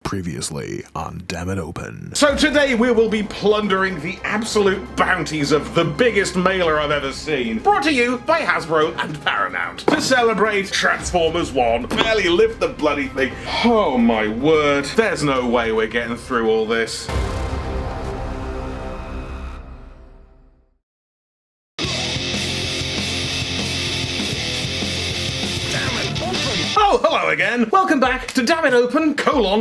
Previously on Dammit Open. So today we will be plundering the absolute bounties of the biggest mailer I've ever seen. Brought to you by Hasbro and Paramount. To celebrate Transformers 1. Barely lift the bloody thing. Oh my word. There's no way we're getting through all this. Oh, hello again. Welcome back to Dammit Open,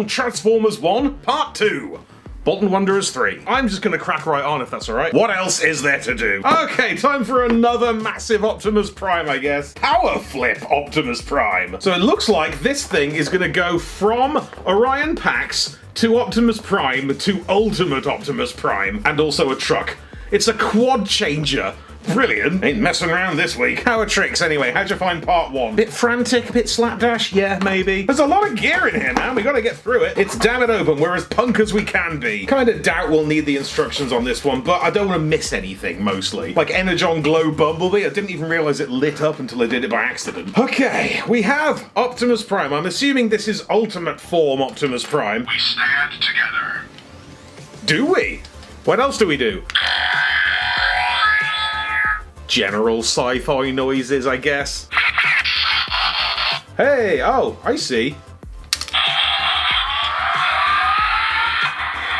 Transformers 1, Part 2. Bolton Wanderers 3. I'm just gonna crack right on if that's alright. What else is there to do? Okay, time for another massive Optimus Prime, I guess. Power Flip Optimus Prime. So it looks like this thing is gonna go from Orion packs to Optimus Prime to Ultimate Optimus Prime, and also a truck. It's a quad changer. Brilliant. Ain't messing around this week. How are tricks anyway? How'd you find part 1? Bit frantic, bit slapdash? Yeah, maybe. There's a lot of gear in here, man. We gotta get through it. It's Dammit Open. We're as punk as we can be. Kinda doubt we'll need the instructions on this one, but I don't want to miss anything, mostly. Like Energon Glow Bumblebee. I didn't even realize it lit up until I did it by accident. Okay, we have Optimus Prime. I'm assuming this is Ultimate Form Optimus Prime. We stand together. Do we? What else do we do? General sci-fi noises, I guess. Hey, oh, I see.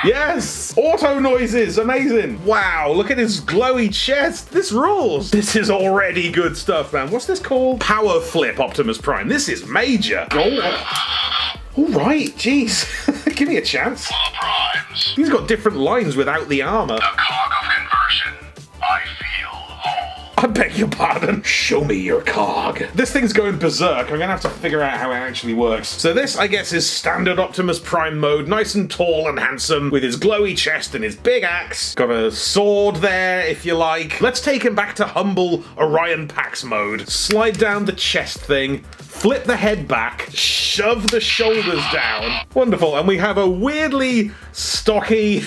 Yes! Auto noises, amazing! Wow, look at his glowy chest. This rules. This is already good stuff, man. What's this called? Power Flip Optimus Prime. This is major. Oh, alright, jeez. Give me a chance. Primes. He's got different lines without the armor. The cog of conversion. I feel whole. I beg your pardon. Show me your cog. This thing's going berserk. I'm gonna have to figure out how it actually works. So this, I guess, is standard Optimus Prime mode. Nice and tall and handsome with his glowy chest and his big axe. Got a sword there, if you like. Let's take him back to humble Orion Pax mode. Slide down the chest thing. Flip the head back. Shove the shoulders down. Wonderful. And we have a weirdly stocky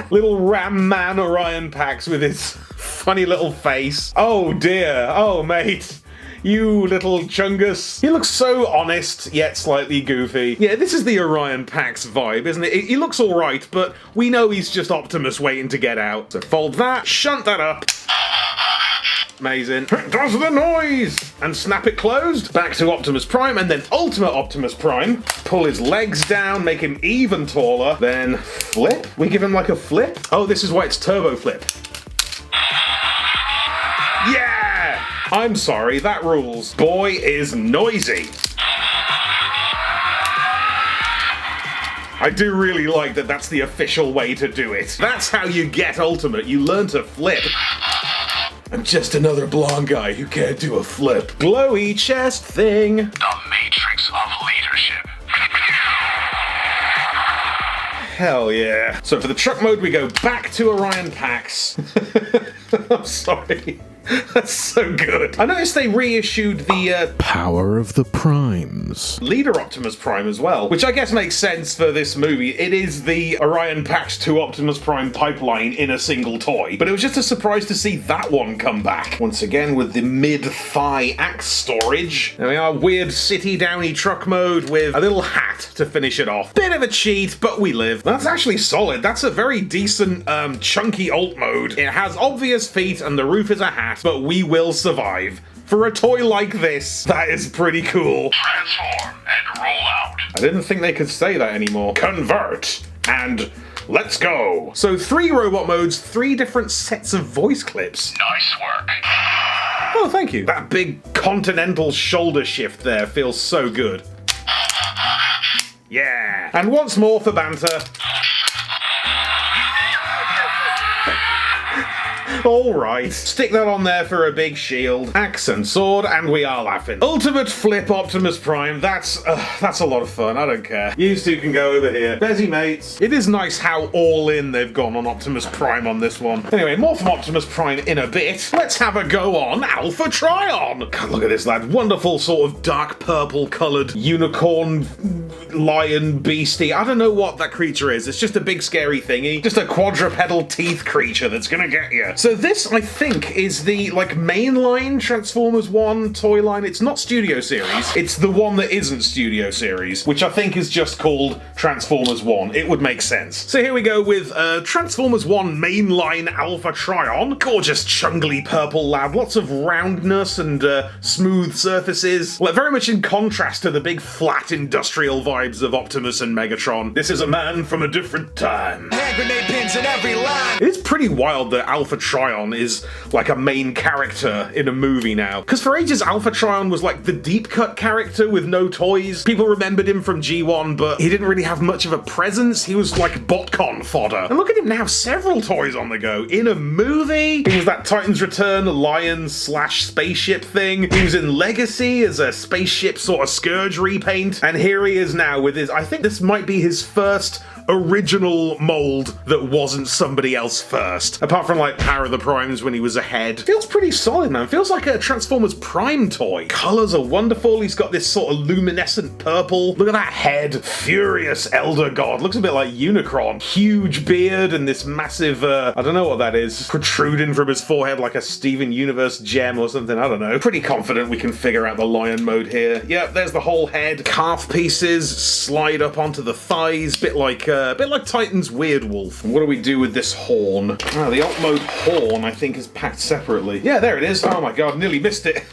little ram man Orion Pax with his funny little face. Oh dear. Oh mate. You little chungus. He looks so honest, yet slightly goofy. Yeah, this is the Orion Pax vibe, isn't it? He looks alright, but we know he's just Optimus waiting to get out. So fold that, shunt that up. Amazing. It does the noise! And snap it closed. Back to Optimus Prime, and then Ultimate Optimus Prime. Pull his legs down, make him even taller. Then flip? We give him like a flip? Oh, this is why it's turbo flip. Yeah! I'm sorry, that rules. Boy is noisy. I do really like that that's the official way to do it. That's how you get Ultimate. You learn to flip. I'm just another blonde guy who can't do a flip. Glowy chest thing. The matrix of leadership. Hell yeah. So for the truck mode, we go back to Orion Pax. I'm sorry. That's so good. I noticed they reissued the Power of the Primes. Leader Optimus Prime as well, which I guess makes sense for this movie. It is the Orion Pax to Optimus Prime pipeline in a single toy, but it was just a surprise to see that one come back. Once again with the mid-thigh axe storage. There we are, weird city downy truck mode with a little hat to finish it off. Bit of a cheat, but we live. That's actually solid. That's a very decent, chunky alt mode. It has obvious feet and the roof is a hat, but we will survive. For a toy like this, that is pretty cool. Transform and roll out. I didn't think they could say that anymore. Convert and let's go. So 3 robot modes, 3 different sets of voice clips. Nice work. Oh, thank you. That big continental shoulder shift there feels so good. Yeah. And once more for banter. Alright, stick that on there for a big shield. Axe and sword, and we are laughing. Ultimate Flip Optimus Prime, that's a lot of fun, I don't care. You two can go over here. Bezzy mates. It is nice how all in they've gone on Optimus Prime on this one. Anyway, more from Optimus Prime in a bit. Let's have a go on Alpha Trion. God, look at this lad. Wonderful sort of dark purple coloured unicorn lion beastie. I don't know what that creature is. It's just a big scary thingy. Just a quadrupedal teeth creature that's gonna get you. So this, I think, is the like mainline Transformers 1 toy line. It's not Studio Series. It's the one that isn't Studio Series, which I think is just called Transformers 1. It would make sense. So here we go with Transformers 1 mainline Alpha Trion. Gorgeous chungly purple lab. Lots of roundness and smooth surfaces. Like, very much in contrast to the big flat industrial vibes of Optimus and Megatron. This is a man from a different time. Hand grenade pins in every line. It's pretty wild that Alpha Trion is like a main character in a movie now. Because for ages, Alpha Trion was like the deep cut character with no toys. People remembered him from G1, but he didn't really have much of a presence. He was like BotCon fodder. And look at him now, several toys on the go. In a movie, he was that Titan's Return lion slash spaceship thing. He was in Legacy as a spaceship sort of Scourge repaint. And here he is now with his, I think this might be his first original mold that wasn't somebody else first. Apart from like Power of the Primes when he was ahead. Feels pretty solid, man. Feels like a Transformers Prime toy. Colors are wonderful. He's got this sort of luminescent purple. Look at that head. Furious Elder God. Looks a bit like Unicron. Huge beard and this massive, I don't know what that is, protruding from his forehead like a Steven Universe gem or something. I don't know. Pretty confident we can figure out the lion mode here. Yep, there's the whole head. Calf pieces slide up onto the thighs. Bit like Titan's Weird Wolf. What do we do with this horn? Ah, the alt mode horn, I think, is packed separately. Yeah, there it is. Oh my god, nearly missed it.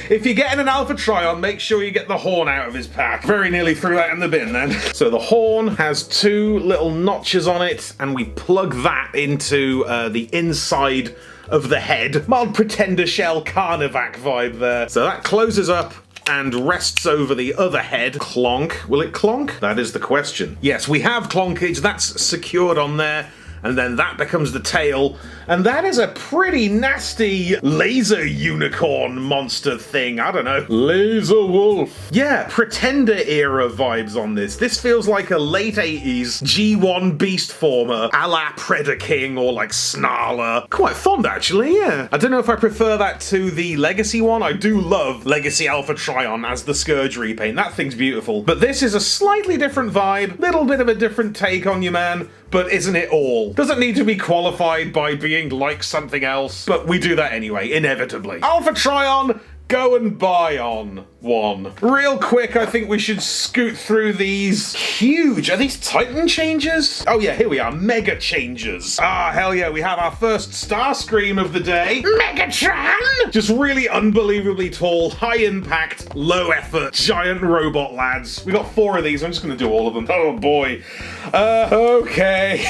If you're getting an Alpha Trion, make sure you get the horn out of his pack. Very nearly threw that in the bin then. So the horn has two little notches on it, and we plug that into the inside of the head. Mild Pretender Shell Carnivac vibe there. So that closes up and rests over the other head. Clonk. Will it clonk? That is the question. Yes, we have clonkage. That's secured on there. And then that becomes the tail. And that is a pretty nasty laser unicorn monster thing. I don't know. Laser wolf. Yeah, Pretender era vibes on this. This feels like a late 80s G1 beast former a la Predaking or like Snarler. Quite fond actually, yeah. I don't know if I prefer that to the Legacy one. I do love Legacy Alpha Trion as the Scourge repaint. That thing's beautiful. But this is a slightly different vibe. Little bit of a different take on you, man. But isn't it all? Doesn't need to be qualified by being like something else, but we do that anyway, inevitably. Alpha Trion, go and buy on one. Real quick, I think we should scoot through these. Huge. Are these Titan changes? Oh yeah, here we are. Mega changes. Ah, hell yeah, we have our first Starscream of the day. Megatron! Just really unbelievably tall, high impact, low effort, giant robot lads. We got 4 of these. I'm just gonna do all of them. Oh boy. Okay.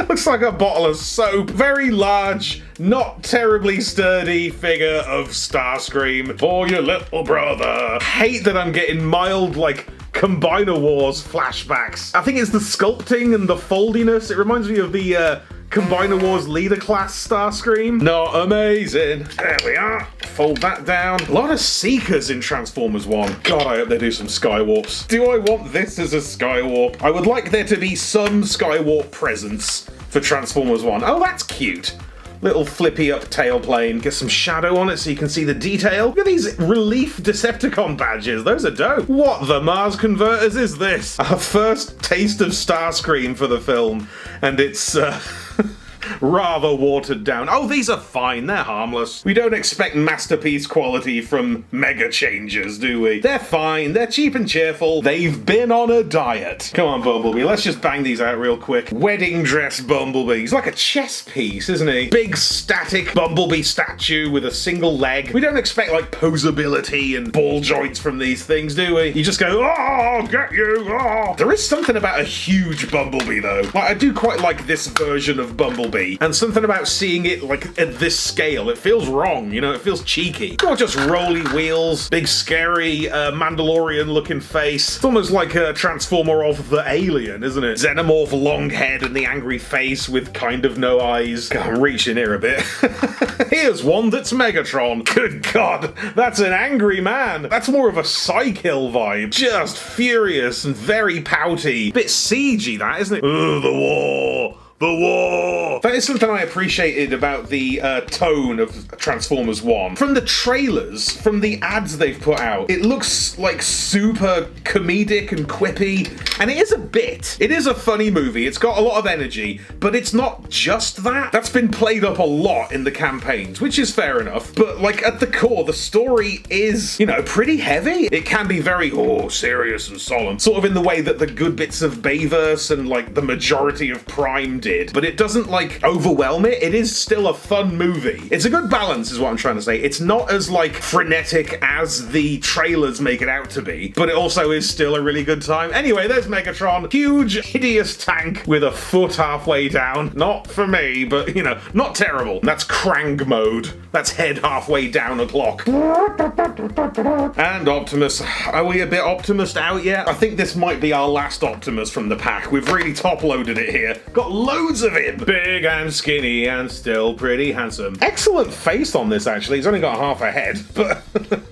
Looks like a bottle of soap. Very large, not terribly sturdy figure of Starscream for your little brother. Hate that I'm getting mild, like, Combiner Wars flashbacks. I think it's the sculpting and the foldiness. It reminds me of the Combiner Wars leader class Starscream. Not amazing. There we are. Fold that down. A lot of Seekers in Transformers 1. God, I hope they do some Skywarps. Do I want this as a Skywarp? I would like there to be some Skywarp presence for Transformers 1. Oh, that's cute. Little flippy up tailplane. Get some shadow on it so you can see the detail. Look at these relief Decepticon badges. Those are dope. What the Mars Converters is this? Our first taste of Starscream for the film. And it's, rather watered down. Oh, these are fine. They're harmless. We don't expect masterpiece quality from Mega Changers, do we? They're fine. They're cheap and cheerful. They've been on a diet. Come on, Bumblebee. Let's just bang these out real quick. Wedding dress Bumblebee. He's like a chess piece, isn't he? Big static Bumblebee statue with a single leg. We don't expect like posability and ball joints from these things, do we? You just go, oh, get you, oh. There is something about a huge Bumblebee though. Like, I do quite like this version of Bumblebee. And something about seeing it like at this scale, it feels wrong, you know, it feels cheeky. Not just rolly wheels, big scary Mandalorian looking face. It's almost like a transformer of the Alien, isn't it? Xenomorph long head and the angry face with kind of no eyes. God, I'm reaching here a bit. Here's one that's Megatron. Good God, that's an angry man. That's more of a Psykill vibe. Just furious and very pouty. Bit siegey that, isn't it? Ugh, the war. The war! That is something I appreciated about the tone of Transformers 1. From the trailers, from the ads they've put out, it looks like super comedic and quippy, and it is a bit. It is a funny movie, it's got a lot of energy, but it's not just that. That's been played up a lot in the campaigns, which is fair enough, but like at the core, the story is, you know, pretty heavy. It can be very, serious and solemn, sort of in the way that the good bits of Bayverse and like the majority of Prime did, but it doesn't like overwhelm it. It is still a fun movie. It's a good balance is what I'm trying to say. It's not as like frenetic as the trailers make it out to be, but it also is still a really good time. Anyway, there's Megatron, huge, hideous tank with a foot halfway down. Not for me, but you know, not terrible. That's Krang mode. That's head halfway down a clock. And Optimus. Are we a bit Optimus out yet? I think this might be our last Optimus from the pack. We've really top-loaded it here. Got loads of him. Big and skinny and still pretty handsome. Excellent face on this, actually. He's only got half a head, but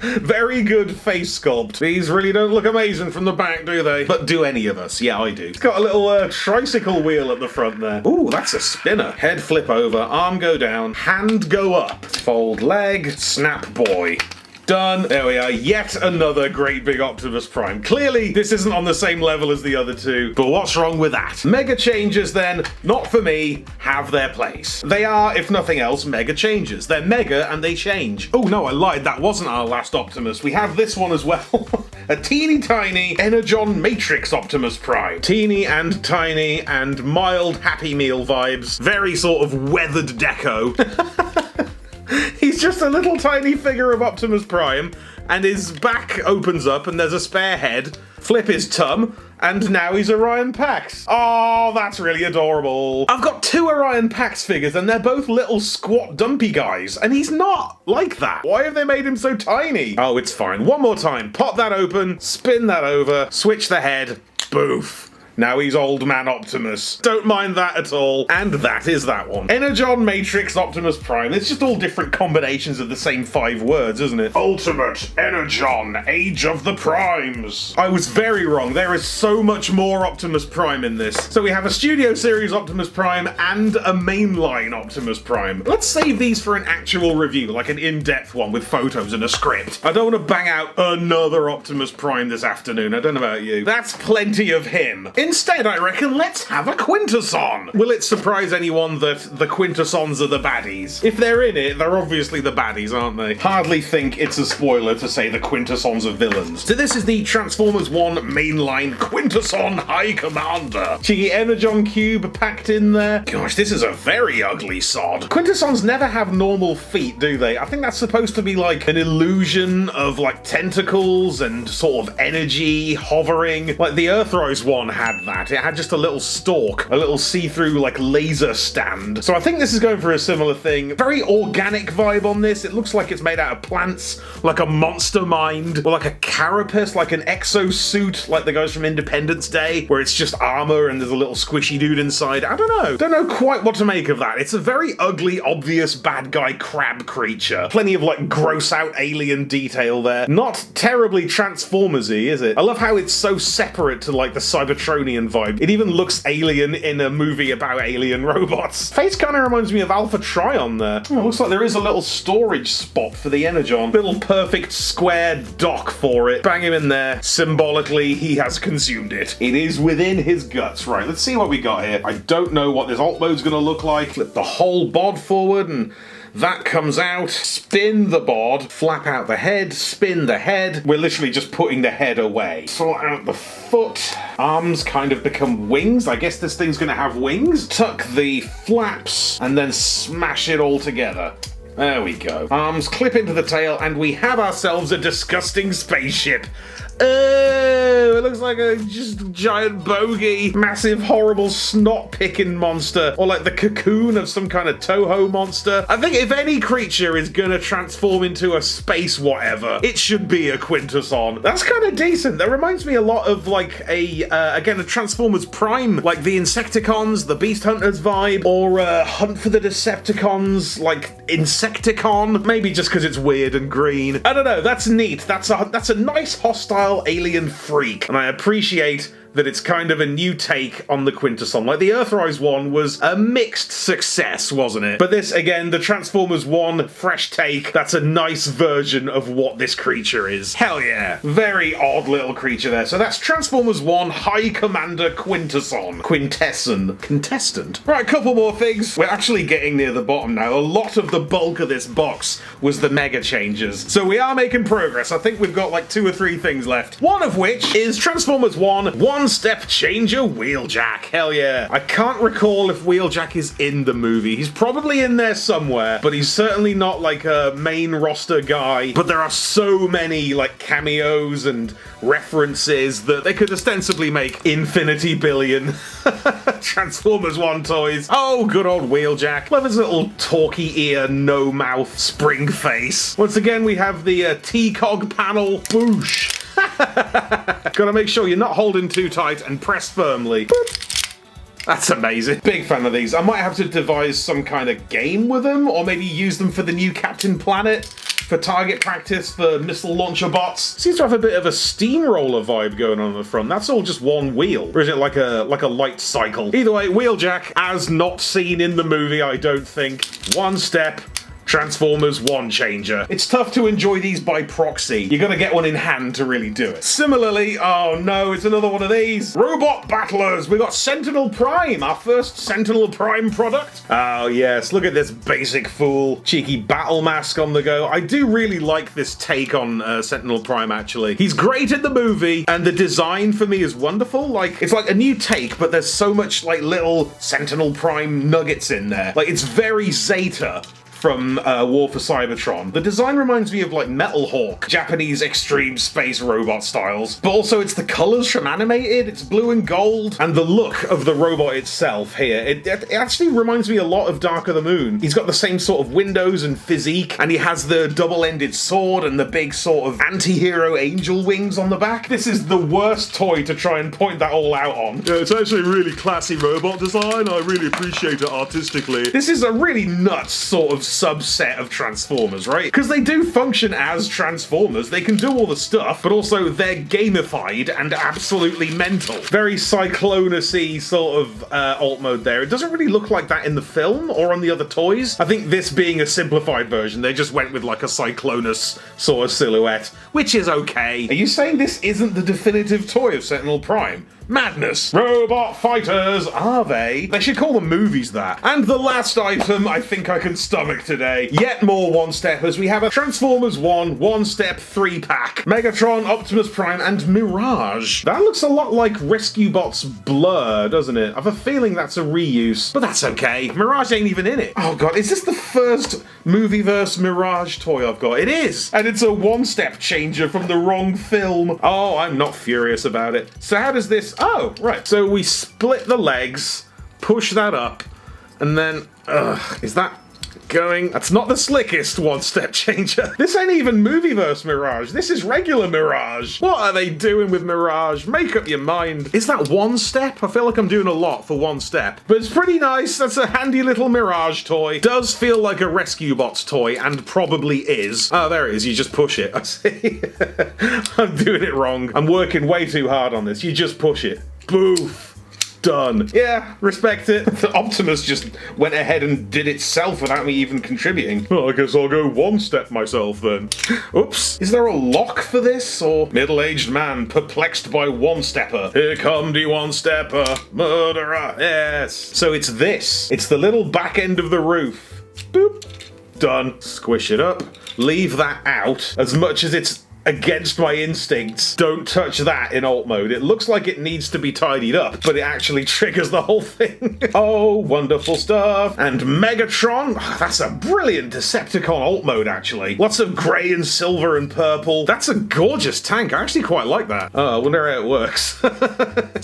very good face sculpt. These really don't look amazing from the back, do they? But do any of us? Yeah, I do. It's got a little tricycle wheel at the front there. Ooh, that's a spinner. Head flip over, arm go down, hand go up. Fold leg, snap boy. Done. There we are. Yet another great big Optimus Prime. Clearly, this isn't on the same level as the other two, but what's wrong with that? Mega Changers, then, not for me, have their place. They are, if nothing else, Mega Changers. They're mega and they change. Oh no, I lied. That wasn't our last Optimus. We have this one as well. A teeny tiny Energon Matrix Optimus Prime. Teeny and tiny and mild Happy Meal vibes. Very sort of weathered deco. He's just a little tiny figure of Optimus Prime, and his back opens up and there's a spare head. Flip his tum, and now he's Orion Pax. Oh, that's really adorable. I've got two Orion Pax figures and they're both little squat dumpy guys, and he's not like that. Why have they made him so tiny? Oh, it's fine. One more time. Pop that open, spin that over, switch the head, boof. Now he's Old Man Optimus. Don't mind that at all. And that is that one. Energon Matrix Optimus Prime. It's just all different combinations of the same 5 words, isn't it? Ultimate Energon Age of the Primes. I was very wrong. There is so much more Optimus Prime in this. So we have a Studio Series Optimus Prime and a mainline Optimus Prime. Let's save these for an actual review, like an in-depth one with photos and a script. I don't want to bang out another Optimus Prime this afternoon. I don't know about you. That's plenty of him. Instead, I reckon, let's have a Quintesson! Will it surprise anyone that the Quintessons are the baddies? If they're in it, they're obviously the baddies, aren't they? Hardly think it's a spoiler to say the Quintessons are villains. So this is the Transformers 1 mainline Quintesson High Commander. Cheeky Energon cube packed in there. Gosh, this is a very ugly sod. Quintessons never have normal feet, do they? I think that's supposed to be like an illusion of like tentacles and sort of energy hovering. Like the Earthrise one had that. It had just a little stalk, a little see-through like laser stand. So I think this is going for a similar thing. Very organic vibe on this. It looks like it's made out of plants, like a monster mind, or like a carapace, like an exosuit, like the guys from Independence Day, where it's just armor and there's a little squishy dude inside. I don't know. Don't know quite what to make of that. It's a very ugly, obvious bad guy crab creature. Plenty of like gross out alien detail there. Not terribly Transformers-y, is it? I love how it's so separate to like the Cybertronian vibe. It even looks alien in a movie about alien robots. Face kind of reminds me of Alpha Trion there. Oh, looks like there is a little storage spot for the Energon. Little perfect square dock for it. Bang him in there. Symbolically, he has consumed it. It is within his guts. Right, let's see what we got here. I don't know what this alt mode's gonna look like. Flip the whole bod forward and that comes out, spin the bod, flap out the head, spin the head. We're literally just putting the head away. Sort out the foot. Arms kind of become wings. I guess this thing's gonna have wings. Tuck the flaps and then smash it all together. There we go. Arms clip into the tail and we have ourselves a disgusting spaceship. Oh, it looks like a just giant bogey, massive, horrible snot-picking monster, or like the cocoon of some kind of Toho monster. I think if any creature is gonna transform into a space whatever, it should be a Quintesson. That's kind of decent. That reminds me a lot of like again, a Transformers Prime, like the Insecticons, the Beast Hunters vibe, or Hunt for the Decepticons, like Insecticon. Maybe just because it's weird and green. I don't know. That's neat. That's a nice hostile alien freak, and I appreciate that it's kind of a new take on the Quintesson. Like, the Earthrise one was a mixed success, wasn't it? But this, again, the Transformers 1 fresh take, that's a nice version of what this creature is. Hell yeah. Very odd little creature there. So that's Transformers 1 High Commander Quintesson. Quintesson. Contestant. Right, a couple more things. We're actually getting near the bottom now. A lot of the bulk of this box was the Mega Changers. So we are making progress. I think we've got like 2 or 3 things left. One of which is Transformers 1 One-Step Changer Wheeljack. Hell yeah. I can't recall if Wheeljack is in the movie. He's probably in there somewhere, but he's certainly not like a main roster guy. But there are so many like cameos and references that they could ostensibly make infinity billion Transformers 1 toys. Oh, good old Wheeljack. Love his little talky ear, no mouth, spring face. Once again, we have the T-Cog panel. Boosh. Gotta make sure you're not holding too tight and press firmly. Boop. That's amazing. Big fan of these. I might have to devise some kind of game with them, or maybe use them for the new Captain Planet, for target practice, for missile launcher bots. Seems to have a bit of a steamroller vibe going on the front. That's all just one wheel. Or is it like a light cycle? Either way, Wheeljack, as not seen in the movie, I don't think. One step. Transformers One Changer. It's tough to enjoy these by proxy. You gotta get one in hand to really do it. Similarly, oh no, it's another one of these. Robot battlers. We got Sentinel Prime, our first Sentinel Prime product. Oh yes, look at this basic fool. Cheeky battle mask on the go. I do really like this take on Sentinel Prime, actually. He's great in the movie, and the design for me is wonderful. Like, it's like a new take, but there's so much like little Sentinel Prime nuggets in there. Like, it's very Zeta from War for Cybertron. The design reminds me of like Metal Hawk, Japanese extreme space robot styles, but also it's the colors from animated, it's blue and gold, and the look of the robot itself here. It actually reminds me a lot of Dark of the Moon. He's got the same sort of windows and physique, and he has the double-ended sword and the big sort of anti-hero angel wings on the back. This is the worst toy to try and point that all out on. Yeah, it's actually a really classy robot design. I really appreciate it artistically. This is a really nuts sort of subset of Transformers, right? Because they do function as Transformers. They can do all the stuff, but also they're gamified and absolutely mental. Very Cyclonus-y sort of alt mode there. It doesn't really look like that in the film or on the other toys. I think this being a simplified version, they just went with like a Cyclonus sort of silhouette, which is okay. Are you saying this isn't the definitive toy of Sentinel Prime? Madness. Robot fighters, are they? They should call the movies that. And the last item I think I can stomach today. Yet more one-steppers. We have a Transformers 1 one-step 3-pack. Megatron, Optimus Prime, and Mirage. That looks a lot like Rescue Bot's Blur, doesn't it? I have a feeling that's a reuse, but that's okay. Mirage ain't even in it. Oh god, is this the first Movieverse Mirage toy I've got? It is! And it's a one-step changer from the wrong film. Oh, I'm not furious about it. So how does this... Oh, right. So we split the legs, push that up, and then... is that going? That's not the slickest one-step changer. This ain't even Movieverse Mirage. This is regular Mirage. What are they doing with Mirage? Make up your mind. Is that one step? I feel like I'm doing a lot for one step. But it's pretty nice. That's a handy little Mirage toy. Does feel like a Rescue Bots toy, and probably is. Oh, there it is. You just push it. I see. I'm doing it wrong. I'm working way too hard on this. You just push it. Boof. Done. Yeah, respect it. Optimus just went ahead and did itself without me even contributing. Well, I guess I'll go one step myself then. Oops. Is there a lock for this, or middle-aged man perplexed by one-stepper? Here come the one-stepper, murderer. Yes. So it's this. It's the little back end of the roof. Boop. Done. Squish it up. Leave that out as much as it's against my instincts. Don't touch that in alt mode. It looks like it needs to be tidied up, but it actually triggers the whole thing. Oh, wonderful stuff. And Megatron. Oh, that's a brilliant Decepticon alt mode, actually. Lots of grey and silver and purple. That's a gorgeous tank. I actually quite like that. Oh, I wonder how it works.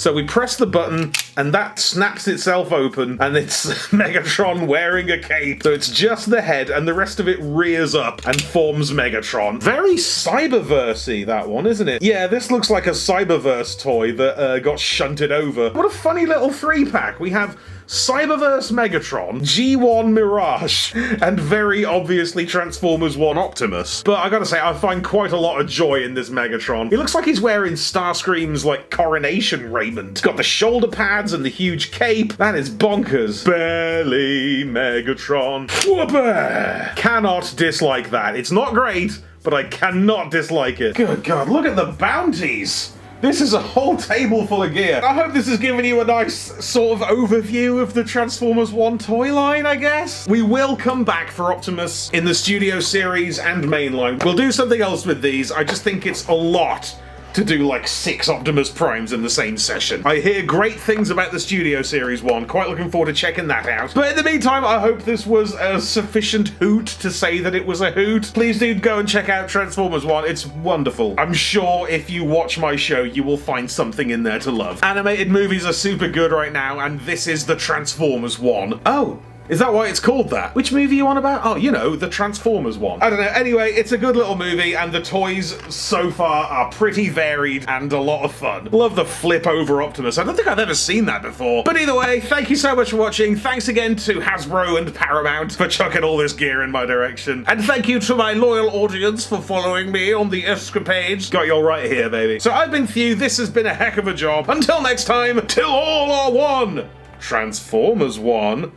So we press the button, and that snaps itself open, and it's Megatron wearing a cape. So it's just the head, and the rest of it rears up and forms Megatron. Very Cyberverse Cyberverse-y, that one, isn't it? Yeah, this looks like a Cyberverse toy that got shunted over. What a funny little 3-pack. We have Cyberverse Megatron, G1 Mirage, and very obviously Transformers 1 Optimus. But I gotta say, I find quite a lot of joy in this Megatron. He looks like he's wearing Starscream's, like, coronation raiment. He's got the shoulder pads and the huge cape. That is bonkers. Belly Megatron. Whoopah! Cannot dislike that. It's not great, but I cannot dislike it. Good God, look at the bounties! This is a whole table full of gear. I hope this has given you a nice sort of overview of the Transformers 1 toy line, I guess. We will come back for Optimus in the Studio Series and mainline. We'll do something else with these. I just think it's a lot to do like 6 Optimus Primes in the same session. I hear great things about the Studio Series 1. Quite looking forward to checking that out. But in the meantime, I hope this was a sufficient hoot to say that it was a hoot. Please do go and check out Transformers 1. It's wonderful. I'm sure if you watch my show, you will find something in there to love. Animated movies are super good right now, and this is the Transformers 1. Oh. Is that why it's called that? Which movie are you on about? Oh, you know, the Transformers one. I don't know. Anyway, it's a good little movie, and the toys so far are pretty varied and a lot of fun. Love the flip over Optimus. I don't think I've ever seen that before. But either way, thank you so much for watching. Thanks again to Hasbro and Paramount for chucking all this gear in my direction. And thank you to my loyal audience for following me on the escapades. Got you all right here, baby. So I've been Thew. This has been a heck of a job. Until next time, till all are one. Transformers 1.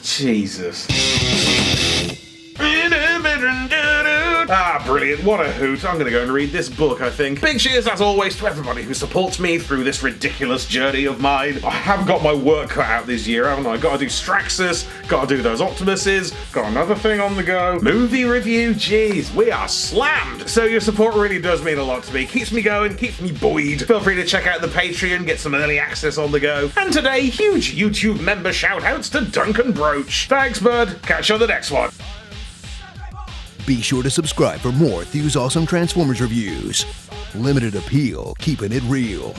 Jesus. Ah, brilliant. What a hoot. I'm gonna go and read this book, I think. Big cheers, as always, to everybody who supports me through this ridiculous journey of mine. I have got my work cut out this year, haven't I? Gotta do Straxus, gotta do those Optimuses, got another thing on the go. Movie review, jeez, we are slammed. So your support really does mean a lot to me. Keeps me going, keeps me buoyed. Feel free to check out the Patreon, get some early access on the go. And today, huge YouTube member shout-outs to Duncan Broach. Thanks, bud. Catch you on the next one. Be sure to subscribe for more Thew's Awesome Transformers reviews. Limited appeal, keeping it real.